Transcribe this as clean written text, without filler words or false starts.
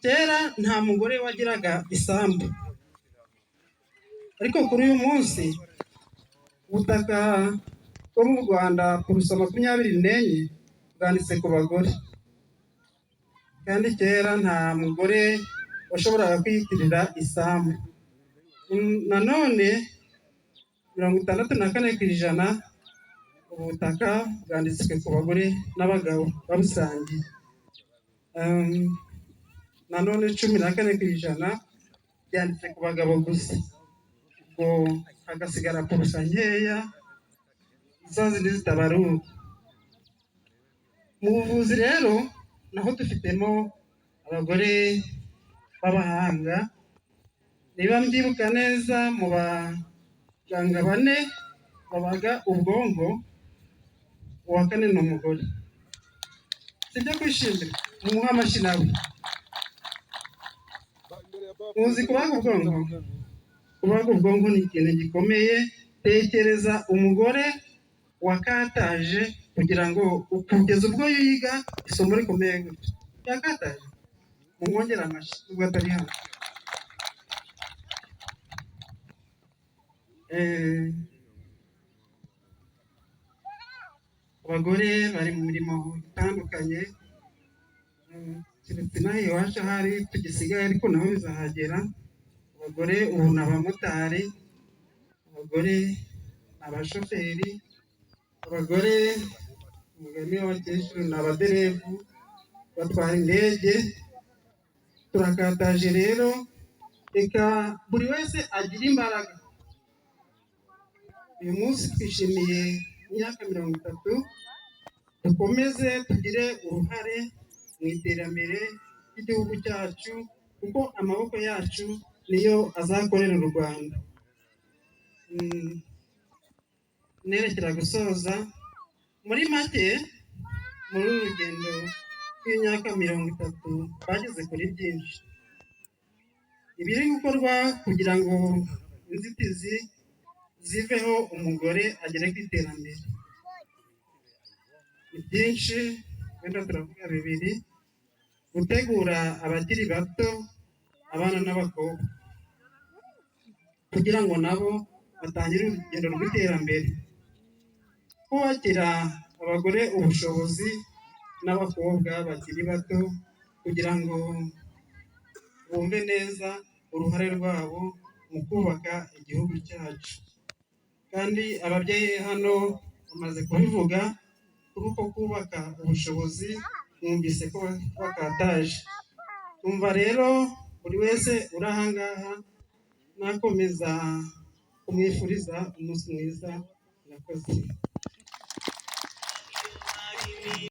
kera nta mugore wagiraga isambu, ariko kuri uyu munsi ubutaka bwo mu Rwanda kurusa 24 bwanditse ku bagore, kandi kera nta mugore washoboraga kwiyitirira isambu. Nanone 64% ubutaka bwanditswe ku bagore n'abagabo babusangiye. Nanone 14% byanditse ku bagabo gusa, ubwo hagasigara kurusa nkeya zo zindi zitabaruka. Mu buvuzi rero naho dufitemo abagore b'abahanga. Niba mbyibuka neza, mu baganga 4 babaga ubwonko, uwa 4 ni umugore. Sibyo kwishimira, mumuhe amashyi nawe. Muzi kubaga ubwonko? Kubaga ubwonko ni ikintu gikomeye. Tekereza umugore wakataje kugira ngo kugeza ubwo yiga isomo rikomeye gutya, yakataje. Mumwongere amashyi nubwo atari hano. Abagore bari mu mirimo itandukanye, keretse inaha iwacu ahari tugisigaye, ariko nabo bizahagera. Abagore ubu ni abamotari, abagore ni abashoferi, abagore umugani w'abakecuru ni abaderevu batwara indege. Turakataje rero, reka buri wese agira imbaraga. Uyu munsi twishimiye imyaka 30, dukomeze tugire uruhare mu iterambere ry'igihugu cyacu, kuko amaboko yacu niyo azakorera u Rwanda. Nerekera gusoza, muri make muri uru rugendo rw'imyaka 30 bageze kuri byinshi. Ibiri gukorwa kugira ngo inzitizi ziveho, umugore agere ku iterambere ni byinshi, wenda turavuga 2: gutegura abakiri bato, abana n'abakobwa, kugira ngo nabo batangire urugendo rw'iterambere. Kubakira abagore ubushobozi n'abakobwa bakiri bato, kugira ngo bumve neza uruhare rwabo mu kubaka igihugu cyacu. Kandi ababyeyi hano bamaze kubivuga, kuri uko kubaka ubushobozi mwumvise ko bakataje. Umva rero buri wese uri aha ngaha nakomeza kumwifuriza umunsi mwiza. Murakoze.